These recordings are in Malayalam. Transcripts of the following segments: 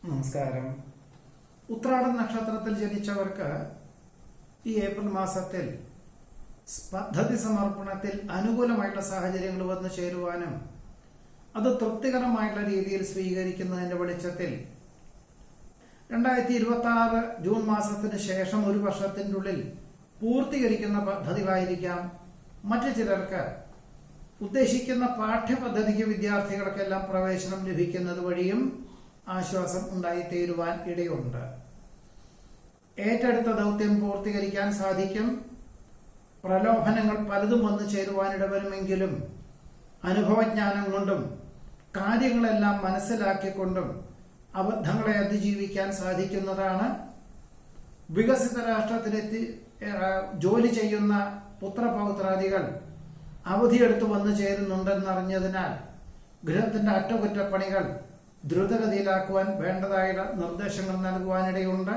നമസ്കാരം. ഉത്രാടം നക്ഷത്രത്തിൽ ജനിച്ചവർക്ക് ഈ ഏപ്രിൽ മാസത്തിൽ പദ്ധതി സമർപ്പണത്തിൽ അനുകൂലമായിട്ടുള്ള സാഹചര്യങ്ങൾ വന്നു ചേരുവാനും അത് തൃപ്തികരമായിട്ടുള്ള രീതിയിൽ സ്വീകരിക്കുന്നതിന്റെ വെളിച്ചത്തിൽ 2026 ജൂൺ മാസത്തിന് ശേഷം ഒരു വർഷത്തിൻ്റെ ഉള്ളിൽ പൂർത്തീകരിക്കുന്ന പദ്ധതികളായിരിക്കാം മറ്റു ചിലർക്ക് ഉദ്ദേശിക്കുന്ന പാഠ്യപദ്ധതിക്ക് വിദ്യാർത്ഥികൾക്കെല്ലാം പ്രവേശനം ലഭിക്കുന്നത് വഴിയും ആശ്വാസം ഉണ്ടായിത്തീരുവാൻ ഇടയുണ്ട്. ഏറ്റെടുത്ത ദൗത്യം പൂർത്തീകരിക്കാൻ സാധിക്കും. പ്രലോഭനങ്ങൾ പലതും വന്നു ചേരുവാനിടവരുമെങ്കിലും അനുഭവജ്ഞാനം കൊണ്ടും കാര്യങ്ങളെല്ലാം മനസ്സിലാക്കിക്കൊണ്ടും അബദ്ധങ്ങളെ അതിജീവിക്കാൻ സാധിക്കുന്നതാണ്. വികസിത രാഷ്ട്രത്തിലെത്തി ജോലി ചെയ്യുന്ന പുത്രപൗത്രാദികൾ അവധിയെടുത്ത് വന്നു ചേരുന്നുണ്ടെന്നറിഞ്ഞതിനാൽ ഗൃഹത്തിന്റെ അറ്റകുറ്റപ്പണികൾ ദ്രുതഗതിയിലാക്കുവാൻ വേണ്ടതായ നിർദ്ദേശങ്ങൾ നൽകുവാനിടയുണ്ട്.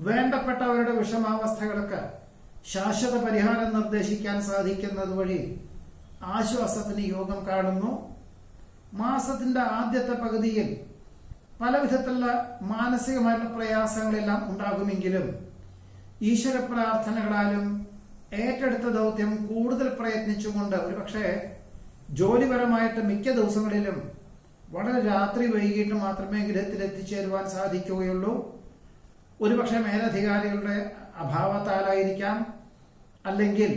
വേണ്ടപ്പെട്ടവരുടെ വിഷമാവസ്ഥകൾക്ക് ശാശ്വത പരിഹാരം നിർദ്ദേശിക്കാൻ സാധിക്കുന്നത് വഴി ആശ്വാസത്തിന് യോഗം കാണുന്നു. മാസത്തിന്റെ ആദ്യത്തെ പകുതിയിൽ പല വിധത്തിലുള്ള മാനസികമായിട്ടുള്ള പ്രയാസങ്ങളെല്ലാം ഉണ്ടാകുമെങ്കിലും ഈശ്വര പ്രാർത്ഥനകളാലും ഏറ്റെടുത്ത ദൗത്യം കൂടുതൽ പ്രയത്നിച്ചുകൊണ്ട് ഒരുപക്ഷെ ജോലിപരമായിട്ട് മിക്ക ദിവസങ്ങളിലും വളരെ രാത്രി വൈകിട്ട് മാത്രമേ ഗൃഹത്തിൽ എത്തിച്ചേരുവാൻ സാധിക്കുകയുള്ളൂ. ഒരുപക്ഷെ മേലധികാരികളുടെ അഭാവത്താലായിരിക്കാം, അല്ലെങ്കിൽ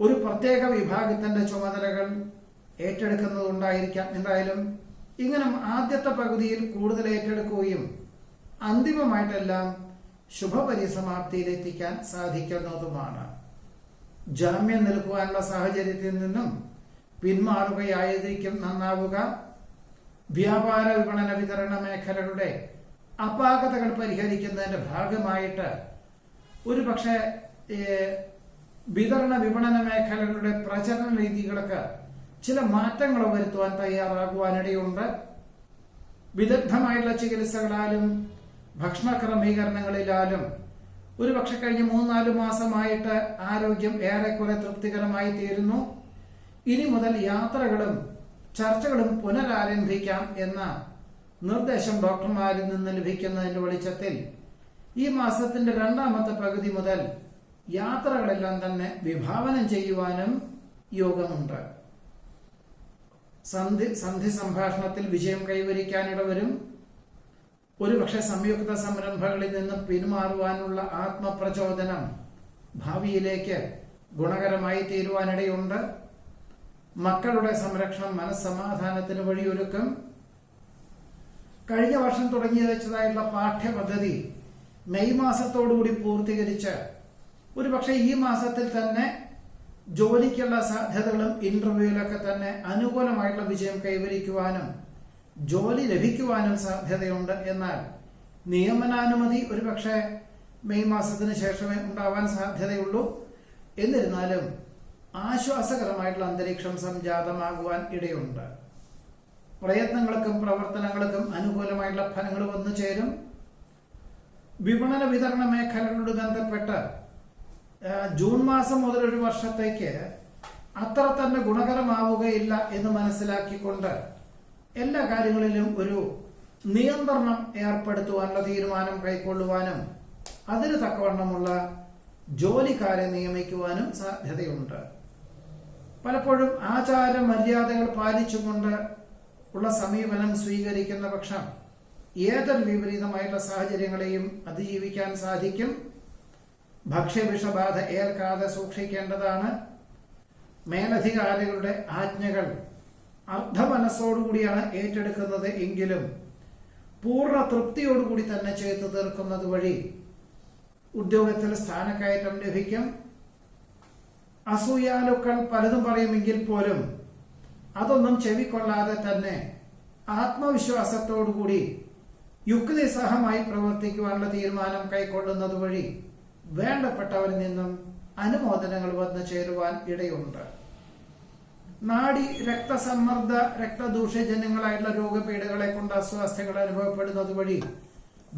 ഒരു പ്രത്യേക വിഭാഗത്തിന്റെ ചുമതലകൾ ഏറ്റെടുക്കുന്നതുണ്ടായിരിക്കാം. എന്തായാലും ഇങ്ങനെ ആദ്യത്തെ പകുതിയിൽ കൂടുതൽ ഏറ്റെടുക്കുകയും അന്തിമമായിട്ടെല്ലാം ശുഭപരിസമാപ്തിയിലെത്തിക്കാൻ സാധിക്കുന്നതുമാണ്. ജാമ്യം നിൽക്കുവാനുള്ള സാഹചര്യത്തിൽ നിന്നും പിന്മാറുകയായിരിക്കും നന്നാവുക. വ്യാപാര വിപണന വിതരണ മേഖലകളുടെ അപാകതകൾ പരിഹരിക്കുന്നതിന്റെ ഭാഗമായിട്ട് ഒരുപക്ഷെ വിതരണ വിപണന മേഖലകളുടെ പ്രചരണ രീതികൾക്ക് ചില മാറ്റങ്ങൾ വരുത്തുവാൻ തയ്യാറാകുവാനിടയുണ്ട്. വിദഗ്ധമായുള്ള ചികിത്സകളാലും ഭക്ഷണ ക്രമീകരണങ്ങളിലാലും ഒരുപക്ഷെ കഴിഞ്ഞ 3-4 മാസമായിട്ട് ആരോഗ്യം ഏറെക്കുറെ തൃപ്തികരമായി തീരുന്നു. ഇനി മുതൽ യാത്രകളും ചർച്ചകളും പുനരാരംഭിക്കാം എന്ന നിർദ്ദേശം ഡോക്ടർമാരിൽ നിന്ന് ലഭിക്കുന്നതിന്റെ വെളിച്ചത്തിൽ ഈ മാസത്തിന്റെ രണ്ടാമത്തെ പകുതി മുതൽ യാത്രകളെല്ലാം തന്നെ വിഭാവനം ചെയ്യുവാനും യോഗമുണ്ട്. സന്ധി സംഭാഷണത്തിൽ വിജയം കൈവരിക്കാനിടവരും. ഒരുപക്ഷെ സംയുക്ത സംരംഭങ്ങളിൽ നിന്ന് പിന്മാറുവാനുള്ള ആത്മപ്രചോദനം ഭാവിയിലേക്ക് ഗുണകരമായി തീരുവാനിടയുണ്ട്. മക്കളുടെ സംരക്ഷണം മനസ്സമാധാനത്തിന് വഴിയൊരുക്കും. കഴിഞ്ഞ വർഷം തുടങ്ങി വെച്ചതായുള്ള പാഠ്യപദ്ധതി മെയ് മാസത്തോടുകൂടി പൂർത്തീകരിച്ച് ഒരുപക്ഷെ ഈ മാസത്തിൽ തന്നെ ജോലിക്കുള്ള സാധ്യതകളും ഇന്റർവ്യൂവിലൊക്കെ തന്നെ അനുകൂലമായിട്ടുള്ള വിജയം കൈവരിക്കുവാനും ജോലി ലഭിക്കുവാനും സാധ്യതയുണ്ട്. എന്നാൽ നിയമനാനുമതി ഒരുപക്ഷെ മെയ് മാസത്തിന് ശേഷമേ ഉണ്ടാവാൻ സാധ്യതയുള്ളൂ. എന്നിരുന്നാലും ആശ്വാസകരമായിട്ടുള്ള അന്തരീക്ഷം സംജാതമാകുവാൻ ഇടയുണ്ട്. പ്രയത്നങ്ങൾക്കും പ്രവർത്തനങ്ങൾക്കും അനുകൂലമായിട്ടുള്ള ഫലങ്ങൾ വന്നു ചേരും. വിപണന വിതരണ മേഖലകളോട് ബന്ധപ്പെട്ട് ജൂൺ മാസം മുതൽ ഒരു വർഷത്തേക്ക് അത്ര തന്നെ ഗുണകരമാവുകയില്ല എന്ന് മനസ്സിലാക്കിക്കൊണ്ട് എല്ലാ കാര്യങ്ങളിലും ഒരു നിയന്ത്രണം ഏർപ്പെടുത്തുവാനുള്ള തീരുമാനം കൈക്കൊള്ളുവാനും അതിന് തക്കവണ്ണമുള്ള ജോലിക്കാരെ നിയമിക്കുവാനും സാധ്യതയുണ്ട്. പലപ്പോഴും ആചാര മര്യാദകൾ പാലിച്ചുകൊണ്ട് ഉള്ള സമീപനം സ്വീകരിക്കുന്ന പക്ഷം ഏതൊരു വിപരീതമായിട്ടുള്ള സാഹചര്യങ്ങളെയും അതിജീവിക്കാൻ സാധിക്കും. ഭക്ഷ്യവിഷബാധ ഏൽക്കാതെ സൂക്ഷിക്കേണ്ടതാണ്. മേലധികാരികളുടെ ആജ്ഞകൾ അർദ്ധമനസ്സോടുകൂടിയാണ് ഏറ്റെടുക്കുന്നത് എങ്കിലും പൂർണ്ണ തൃപ്തിയോടുകൂടി തന്നെ ചെയ്തു തീർക്കുന്നത് വഴി ഉദ്യോഗത്തിൽ സ്ഥാനക്കയറ്റം ലഭിക്കും. അസൂയാലുക്കൾ പലതും പറയുമെങ്കിൽ പോലും അതൊന്നും ചെവിക്കൊള്ളാതെ തന്നെ ആത്മവിശ്വാസത്തോടുകൂടി യുക്തിസഹമായി പ്രവർത്തിക്കുവാനുള്ള തീരുമാനം കൈക്കൊള്ളുന്നത് വഴി വേണ്ടപ്പെട്ടവരിൽ നിന്നും അനുമോദനങ്ങൾ വന്നു ചേരുവാൻ ഇടയുണ്ട്. നാഡി രക്തസമ്മർദ്ദ രക്തദൂഷ്യജന്യങ്ങളായിട്ടുള്ള രോഗപീഠകളെ കൊണ്ട് അസ്വാസ്ഥ്യങ്ങൾ അനുഭവപ്പെടുന്നത് വഴി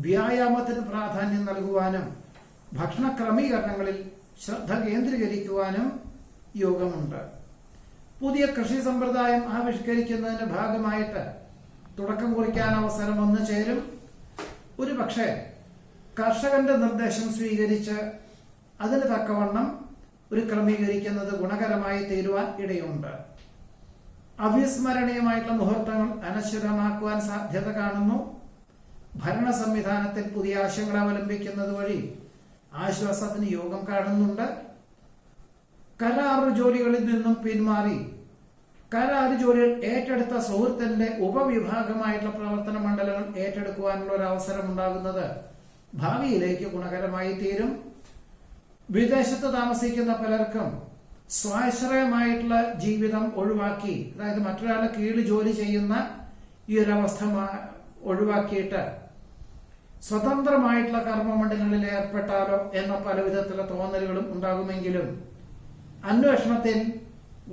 വ്യായാമത്തിന് പ്രാധാന്യം നൽകുവാനും ഭക്ഷണ ക്രമീകരണങ്ങളിൽ ശ്രദ്ധ കേന്ദ്രീകരിക്കുവാനും യോഗമുണ്ട്. പുതിയ കൃഷി സമ്പ്രദായം ആവിഷ്കരിക്കുന്നതിന്റെ ഭാഗമായിട്ട് തുടക്കം കുറിക്കാൻ അവസരം വന്നു ചേരും. പക്ഷേ കർഷകന്റെ നിർദ്ദേശം സ്വീകരിച്ച് അതിന് തക്കവണ്ണം ഒരു ക്രമീകരിക്കുന്നത് ഗുണകരമായി തീരുവാൻ ഇടയുണ്ട്. അവിസ്മരണീയമായിട്ടുള്ള മുഹൂർത്തങ്ങൾ അനശ്വരമാക്കുവാൻ സാധ്യത കാണുന്നു. ഭരണ സംവിധാനത്തിൽ പുതിയ ആശയങ്ങൾ അവലംബിക്കുന്നത് വഴി ആശ്വാസത്തിന് യോഗം കാണുന്നുണ്ട്. കരാർ ജോലികളിൽ നിന്നും പിന്മാറി കരാർ ജോലികൾ ഏറ്റെടുത്ത സുഹൃത്തിന്റെ ഉപവിഭാഗമായിട്ടുള്ള പ്രവർത്തന മണ്ഡലങ്ങൾ ഏറ്റെടുക്കുവാനുള്ള ഒരു അവസരം ഉണ്ടാകുന്നത് ഭാവിയിലേക്ക് ഗുണകരമായി തീരും. വിദേശത്ത് താമസിക്കുന്ന പലർക്കും സ്വാശ്രയമായിട്ടുള്ള ജീവിതം ഒഴിവാക്കി, അതായത് മറ്റൊരാളെ കീഴിൽ ജോലി ചെയ്യുന്ന ഈ ഒരു അവസ്ഥ ഒഴിവാക്കിയിട്ട് സ്വതന്ത്രമായിട്ടുള്ള കർമ്മമണ്ഡലങ്ങളിൽ ഏർപ്പെട്ടാലോ എന്ന പല വിധത്തിലുള്ള തോന്നലുകളും ഉണ്ടാകുമെങ്കിലും അന്വേഷണത്തിൽ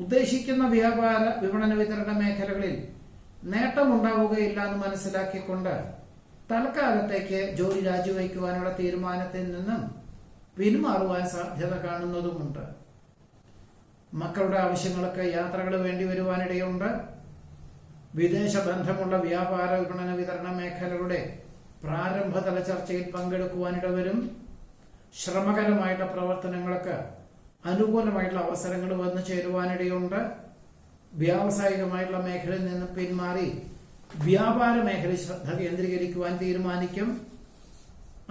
ഉദ്ദേശിക്കുന്ന വ്യാപാര വിപണന വിതരണ മേഖലകളിൽ നേട്ടമുണ്ടാവുകയില്ല എന്ന് മനസ്സിലാക്കിക്കൊണ്ട് തൽക്കാലത്തേക്ക് ജോലി രാജിവെക്കുവാനുള്ള തീരുമാനത്തിൽ നിന്നും പിന്മാറുവാൻ സാധ്യത കാണുന്നതുമുണ്ട്. മക്കളുടെ ആവശ്യങ്ങളൊക്കെ യാത്രകൾ വേണ്ടി വരുവാനിടയുണ്ട്. വിദേശ ബന്ധമുള്ള വ്യാപാര വിപണന വിതരണ മേഖലകളുടെ പ്രാരംഭതല ചർച്ചയിൽ പങ്കെടുക്കുവാനിടവരും. ശ്രമകരമായിട്ടുള്ള പ്രവർത്തനങ്ങൾക്ക് അനുകൂലമായിട്ടുള്ള അവസരങ്ങൾ വന്നു ചേരുവാനിടയുണ്ട്. വ്യാവസായികമായിട്ടുള്ള മേഖലയിൽ നിന്ന് പിന്മാറി വ്യാപാര മേഖലയിൽ ശ്രദ്ധ കേന്ദ്രീകരിക്കുവാൻ തീരുമാനിക്കും.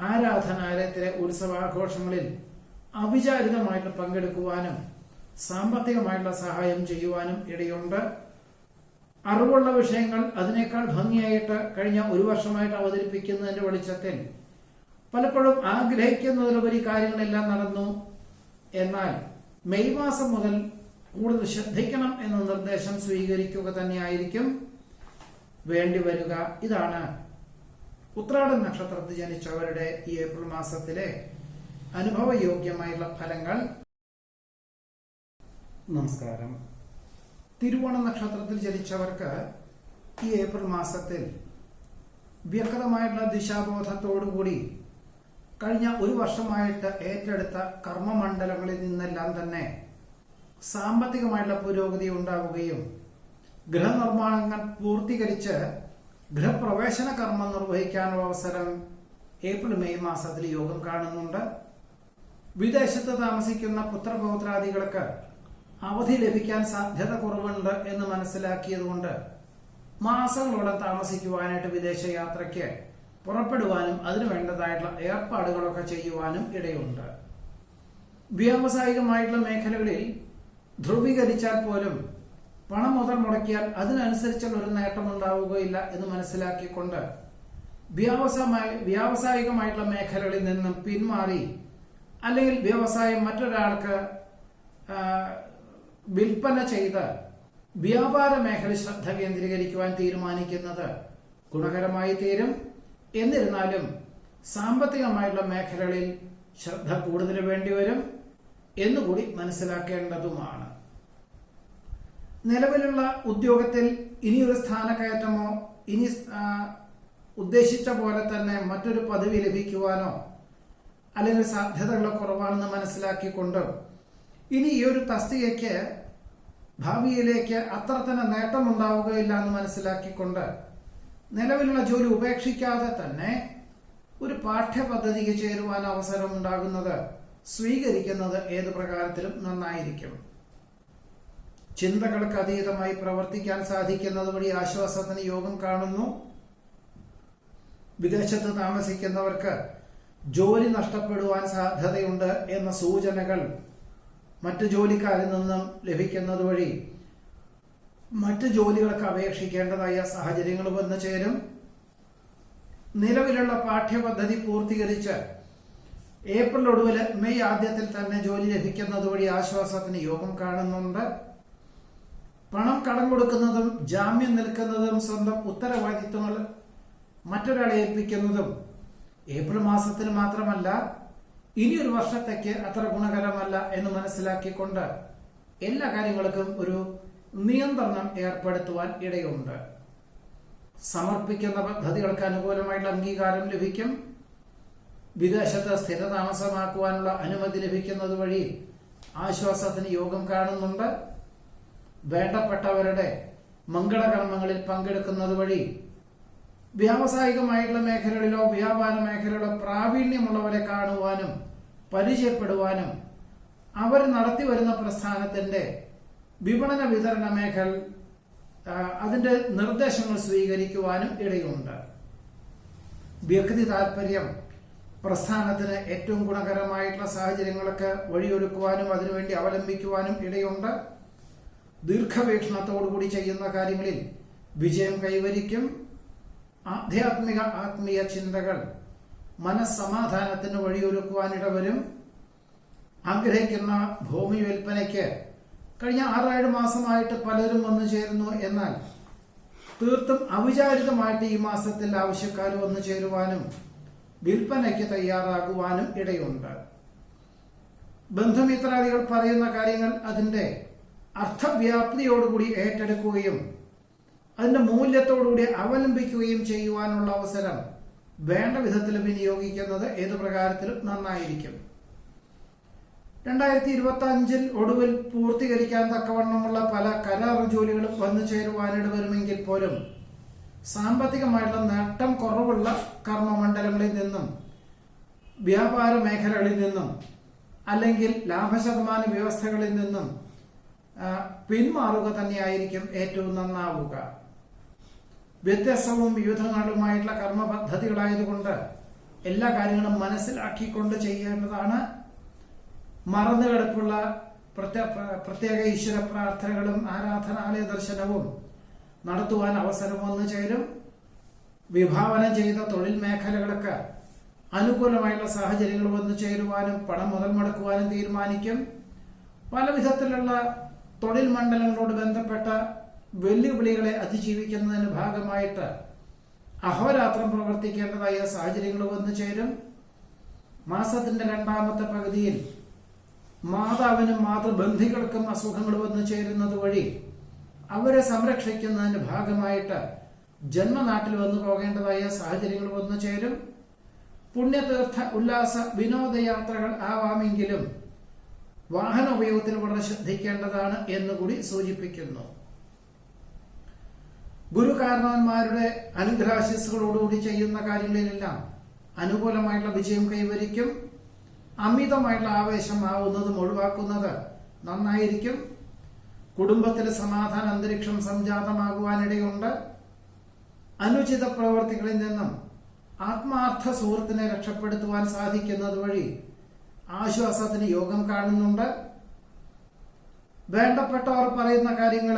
ആരാധനാലയത്തിലെ ഉത്സവാഘോഷങ്ങളിൽ അവിചാരിതമായിട്ട് പങ്കെടുക്കുവാനും സാമ്പത്തികമായിട്ടുള്ള സഹായം ചെയ്യുവാനും ഇടയുണ്ട്. അറിവുള്ള വിഷയങ്ങൾ അതിനേക്കാൾ ഭംഗിയായിട്ട് കഴിഞ്ഞ ഒരു വർഷമായിട്ട് അവതരിപ്പിക്കുന്നതിന്റെ വെളിച്ചത്തിൽ പലപ്പോഴും ആഗ്രഹിക്കുന്നതിലുപരി കാര്യങ്ങളെല്ലാം നടന്നു. എന്നാൽ മെയ് മാസം മുതൽ കൂടുതൽ ശ്രദ്ധിക്കണം എന്ന നിർദ്ദേശം സ്വീകരിക്കുക തന്നെയായിരിക്കും വേണ്ടിവരിക. ഇതാണ് ഉത്രാടം നക്ഷത്രത്തിൽ ജനിച്ചവരുടെ ഈ ഏപ്രിൽ മാസത്തിലെ അനുഭവയോഗ്യമായുള്ള ഫലങ്ങൾ. നമസ്കാരം. തിരുവോണ നക്ഷത്രത്തിൽ ജനിച്ചവർക്ക് ഈ ഏപ്രിൽ മാസത്തിൽ വ്യക്തമായിട്ടുള്ള ദിശാബോധത്തോടുകൂടി കഴിഞ്ഞ ഒരു വർഷമായിട്ട് ഏറ്റെടുത്ത കർമ്മമണ്ഡലങ്ങളിൽ നിന്നെല്ലാം തന്നെ സാമ്പത്തികമായിട്ടുള്ള പുരോഗതി ഉണ്ടാവുകയും ഗൃഹനിർമ്മാണങ്ങൾ പൂർത്തീകരിച്ച് ഗൃഹപ്രവേശന കർമ്മം നിർവഹിക്കാനുള്ള അവസരം ഏപ്രിൽ മെയ് മാസത്തിൽ യോഗം കാണുന്നുണ്ട്. വിദേശത്ത് താമസിക്കുന്ന പുത്രപൗത്രാദികൾക്ക് അവധി ലഭിക്കാൻ സാധ്യത കുറവുണ്ട് എന്ന് മനസ്സിലാക്കിയതുകൊണ്ട് മാസങ്ങളോളം താമസിക്കുവാനായിട്ട് വിദേശ യാത്രയ്ക്ക് പുറപ്പെടുവാനും അതിനു വേണ്ടതായിട്ടുള്ള ഏർപ്പാടുകളൊക്കെ ചെയ്യുവാനും ഇടയുണ്ട്. വ്യാവസായികമായിട്ടുള്ള മേഖലകളിൽ ധ്രുവീകരിച്ചാൽ പോലും പണം മുതൽ മുടക്കിയാൽ അതിനനുസരിച്ചുള്ള ഒരു നേട്ടം ഉണ്ടാവുകയില്ല എന്ന് മനസ്സിലാക്കിക്കൊണ്ട് വ്യാവസായികമായിട്ടുള്ള മേഖലകളിൽ നിന്നും പിന്മാറി അല്ലെങ്കിൽ വ്യവസായം മറ്റൊരാൾക്ക് വിൽപ്പന ചെയ്ത് വ്യാപാര മേഖല ശ്രദ്ധ കേന്ദ്രീകരിക്കുവാൻ തീരുമാനിക്കുന്നത് ഗുണകരമായി തീരും. എന്നിരുന്നാലും സാമ്പത്തികമായിട്ടുള്ള മേഖലകളിൽ ശ്രദ്ധ കൂടുതൽ വേണ്ടിവരും എന്നുകൂടി മനസ്സിലാക്കേണ്ടതുമാണ്. നിലവിലുള്ള ഉദ്യോഗത്തിൽ ഇനിയൊരു സ്ഥാനക്കയറ്റമോ ഇനി ഉദ്ദേശിച്ച പോലെ തന്നെ മറ്റൊരു പദവി ലഭിക്കുവാനോ അല്ലെങ്കിൽ സാധ്യതകൾ കുറവാണെന്ന് മനസ്സിലാക്കിക്കൊണ്ട് ഇനി ഈ ഒരു തസ്തികയ്ക്ക് ഭാവിയിലേക്ക് അത്ര തന്നെ നേട്ടമുണ്ടാവുകയില്ല എന്ന് മനസ്സിലാക്കിക്കൊണ്ട് നിലവിലുള്ള ജോലി ഉപേക്ഷിക്കാതെ തന്നെ ഒരു പാഠ്യപദ്ധതിക്ക് ചേരുവാൻ അവസരം ഉണ്ടാകുന്നത് സ്വീകരിക്കുന്നത് ഏതു പ്രകാരത്തിലും നന്നായിരിക്കും. ചിന്തകൾക്ക് അതീതമായി പ്രവർത്തിക്കാൻ സാധിക്കുന്നത് വഴി ആശ്വാസത്തിന് യോഗം കാണുന്നു. വിദേശത്ത് താമസിക്കുന്നവർക്ക് ജോലി നഷ്ടപ്പെടുവാൻ സാധ്യതയുണ്ട് എന്ന സൂചനകൾ മറ്റു ജോലിക്കാരിൽ നിന്നും ലഭിക്കുന്നത് വഴി മറ്റു ജോലികൾക്ക് അപേക്ഷിക്കേണ്ടതായ സാഹചര്യങ്ങൾ വന്നു ചേരും. നിലവിലുള്ള പാഠ്യപദ്ധതി പൂർത്തീകരിച്ച് ഏപ്രിൽ ഒടുവിൽ മെയ് ആദ്യത്തിൽ തന്നെ ജോലി ലഭിക്കുന്നത് വഴി ആശ്വാസത്തിന് യോഗം കാണുന്നുണ്ട്. പണം കടം കൊടുക്കുന്നതും ജാമ്യം നിൽക്കുന്നതും സ്വന്തം ഉത്തരവാദിത്വങ്ങൾ മറ്റൊരാളെ ഏൽപ്പിക്കുന്നതും ഏപ്രിൽ മാസത്തിൽ മാത്രമല്ല ഇനിയൊരു വർഷത്തേക്ക് അത്ര ഗുണകരമല്ല എന്ന് മനസ്സിലാക്കിക്കൊണ്ട് എല്ലാ കാര്യങ്ങൾക്കും ഒരു നിയന്ത്രണം ഏർപ്പെടുത്തുവാൻ ഇടയുണ്ട്. സമർപ്പിക്കുന്ന പദ്ധതികൾക്ക് അനുകൂലമായിട്ടുള്ള അംഗീകാരം ലഭിക്കും. വിദേശത്ത് സ്ഥിരതാമസമാക്കുവാനുള്ള അനുമതി ലഭിക്കുന്നത് വഴി ആശ്വാസത്തിന് യോഗം കാണുന്നുണ്ട്. വേണ്ടപ്പെട്ടവരുടെ മംഗളകർമ്മങ്ങളിൽ പങ്കെടുക്കുന്നത് വഴി വ്യാവസായികമായിട്ടുള്ള മേഖലകളിലോ വ്യാപാര മേഖലകളിലോ പ്രാവീണ്യമുള്ളവരെ കാണുവാനും പരിചയപ്പെടുവാനും അവർ നടത്തി വരുന്ന പ്രസ്ഥാനത്തിന്റെ വിപണന വിതരണ മേഖല അതിന്റെ നിർദ്ദേശങ്ങൾ സ്വീകരിക്കുവാനും ഇടയുണ്ട്. വ്യക്തി താല്പര്യം പ്രസ്ഥാനത്തിന് ഏറ്റവും ഗുണകരമായിട്ടുള്ള സാഹചര്യങ്ങളൊക്കെ വഴിയൊരുക്കുവാനും അതിനുവേണ്ടി അവലംബിക്കുവാനും ഇടയുണ്ട്. ദീർഘവീക്ഷണത്തോടുകൂടി ചെയ്യുന്ന കാര്യങ്ങളിൽ വിജയം കൈവരിക്കും. ആത്മീയ ചിന്തകൾ മനസ്സമാധാനത്തിന് വഴിയൊരുക്കുവാനിട വരും. ആഗ്രഹിക്കുന്ന ഭൂമി വിൽപ്പനയ്ക്ക് കഴിഞ്ഞ 6-7 മാസമായിട്ട് പലരും വന്നു ചേരുന്നു. എന്നാൽ തീർത്തും അവിചാരിതമായിട്ട് ഈ മാസത്തിൽ ആവശ്യക്കാർ വന്നു ചേരുവാനും വിൽപ്പനയ്ക്ക് തയ്യാറാകുവാനും ഇടയുണ്ട്. ബന്ധുമിത്രാദികൾ പറയുന്ന കാര്യങ്ങൾ അതിന്റെ അർത്ഥവ്യാപ്തിയോടുകൂടി ഏറ്റെടുക്കുകയും അതിന്റെ മൂല്യത്തോടുകൂടി അവലംബിക്കുകയും ചെയ്യുവാനുള്ള അവസരം വേണ്ട വിധത്തിൽ വിനിയോഗിക്കുന്നത് ഏതു പ്രകാരത്തിലും നന്നായിരിക്കും. 2025 ഒടുവിൽ പൂർത്തീകരിക്കാൻ തക്കവണ്ണമുള്ള പല കരാർ ജോലികളും വന്നു ചേരുവാനിട വരുമെങ്കിൽ പോലും സാമ്പത്തികമായിട്ടുള്ള നേട്ടം കുറവുള്ള കർമ്മമണ്ഡലങ്ങളിൽ നിന്നും വ്യാപാര മേഖലകളിൽ നിന്നും അല്ലെങ്കിൽ ലാഭശതമാന വ്യവസ്ഥകളിൽ നിന്നും പിന്മാറുക തന്നെയായിരിക്കും ഏറ്റവും നന്നാവുക. വ്യത്യസ്തവും വിവിധങ്ങളുമായിട്ടുള്ള കർമ്മ പദ്ധതികളായതുകൊണ്ട് എല്ലാ കാര്യങ്ങളും മനസ്സിലാക്കിക്കൊണ്ട് ചെയ്യേണ്ടതാണ്. മറന്നുകിടപ്പുള്ള പ്രത്യേക ഈശ്വര പ്രാർത്ഥനകളും ആരാധനാലയ ദർശനവും നടത്തുവാൻ അവസരം വന്നു ചേരും. വിഭാവനം ചെയ്ത തൊഴിൽ മേഖലകളൊക്കെ അനുകൂലമായുള്ള സാഹചര്യങ്ങൾ വന്നു ചേരുവാനും പണം മുതൽ മുടക്കുവാനും തീരുമാനിക്കും. പല വിധത്തിലുള്ള തൊഴിൽ മണ്ഡലങ്ങളോട് ബന്ധപ്പെട്ട വെല്ലുവിളികളെ അതിജീവിക്കുന്നതിന് ഭാഗമായിട്ട് അഹോരാത്രം പ്രവർത്തിക്കേണ്ടതായ സാഹചര്യങ്ങൾ വന്നു ചേരും. മാസത്തിന്റെ 2ാമത്തെ പകുതിയിൽ മാതാവിനും മാതൃബന്ധികൾക്കും അസുഖങ്ങൾ വന്നു ചേരുന്നത് വഴി അവരെ സംരക്ഷിക്കുന്നതിന്റെ ഭാഗമായിട്ട് ജന്മനാട്ടിൽ വന്നു പോകേണ്ടതായ സാഹചര്യങ്ങൾ വന്നു ചേരും. പുണ്യതീർത്ഥ ഉല്ലാസ വിനോദയാത്രകൾ ആവാമെങ്കിലും വാഹന ഉപയോഗത്തിൽ വളരെ ശ്രദ്ധിക്കേണ്ടതാണ് എന്നുകൂടി സൂചിപ്പിക്കുന്നു. ഗുരുകാരണവന്മാരുടെ അനുഗ്രഹാശിസ്സുകളോടുകൂടി ചെയ്യുന്ന കാര്യങ്ങളിലെല്ലാം അനുകൂലമായിട്ടുള്ള വിജയം കൈവരിക്കും. അമിതമായിട്ടുള്ള ആവേശം ആവുന്നതും ഒഴിവാക്കുന്നത് നന്നായിരിക്കും. കുടുംബത്തിലെ സമാധാന അന്തരീക്ഷം സംജാതമാകുവാനിടയുണ്ട്. അനുചിത പ്രവർത്തികളിൽ നിന്നും ആത്മാർത്ഥ സുഹൃത്തിനെ രക്ഷപ്പെടുത്തുവാൻ സാധിക്കുന്നത് വഴി ആശ്വാസത്തിന് യോഗം കാണുന്നുണ്ട്. വേണ്ടപ്പെട്ടവർ പറയുന്ന കാര്യങ്ങൾ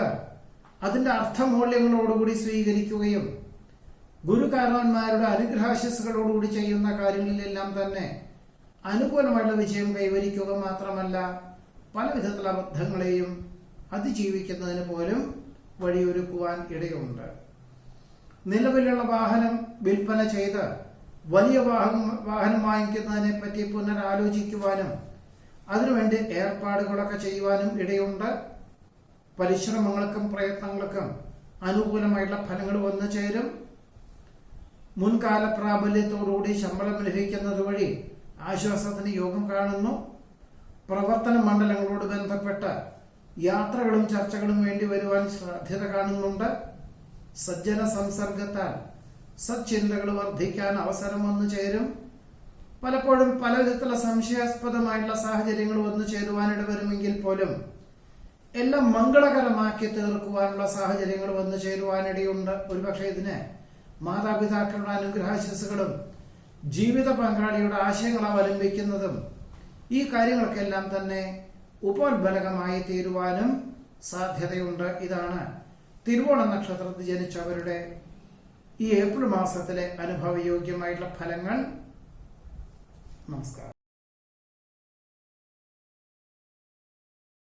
അതിന്റെ അർത്ഥമൂല്യങ്ങളോടുകൂടി സ്വീകരിക്കുകയും ഗുരുകാരണവന്മാരുടെ അനുഗ്രഹാശിസ്സുകളോടുകൂടി ചെയ്യുന്ന കാര്യങ്ങളിലെല്ലാം തന്നെ അനുകൂലമായിട്ടുള്ള വിജയം കൈവരിക്കുക മാത്രമല്ല പല വിധത്തിലുള്ള അബദ്ധങ്ങളെയും അതിജീവിക്കുന്നതിന് പോലും വഴിയൊരുക്കുവാൻ ഇടയുണ്ട്. നിലവിലുള്ള വാഹനം വിൽപ്പന ചെയ്ത് വലിയ വാഹനം വാങ്ങിക്കുന്നതിനെ പറ്റി പുനരാലോചിക്കുവാനും അതിനുവേണ്ടി ഏർപ്പാടുകളൊക്കെ ചെയ്യുവാനും ഇടയുണ്ട്. പരിശ്രമങ്ങൾക്കും പ്രയത്നങ്ങൾക്കും അനുകൂലമായിട്ടുള്ള ഫലങ്ങൾ വന്നു ചേരും. മുൻകാല പ്രാബല്യത്തോടുകൂടി ശമ്പളം ലഭിക്കുന്നത് വഴി ആശ്വാസത്തിന് യോഗം കാണുന്നു. പ്രവർത്തന മണ്ഡലങ്ങളോട് ബന്ധപ്പെട്ട് യാത്രകളും ചർച്ചകളും വേണ്ടി വരുവാൻ സാധ്യത കാണുന്നുണ്ട്. സജ്ജന സംസർഗത്താൽ സച്ചിന്തകൾ വർദ്ധിക്കാൻ അവസരം വന്നു ചേരും. പലപ്പോഴും പല വിധത്തിലുള്ള സംശയാസ്പദമായിട്ടുള്ള സാഹചര്യങ്ങൾ വന്നു ചേരുവാനിട വരുമെങ്കിൽ പോലും എല്ലാം മംഗളകരമാക്കി തീർക്കുവാനുള്ള സാഹചര്യങ്ങൾ വന്നു ചേരുവാനിടയുണ്ട്. ഒരുപക്ഷെ ഇതിന് മാതാപിതാക്കളുടെ അനുഗ്രഹാശിസ്സുകളും ജീവിത പങ്കാളിയുടെ ആശയങ്ങൾ അവലംബിക്കുന്നതും ഈ കാര്യങ്ങൾക്കെല്ലാം തന്നെ ഉപോത്ബലകമായി തീരുവാനും സാധ്യതയുണ്ട്. ഇതാണ് തിരുവോണ നക്ഷത്രത്തിൽ ജനിച്ചവരുടെ ഈ ഏപ്രിൽ മാസത്തിലെ അനുഭവയോഗ്യമായിട്ടുള്ള ഫലങ്ങൾ. നമസ്കാരം.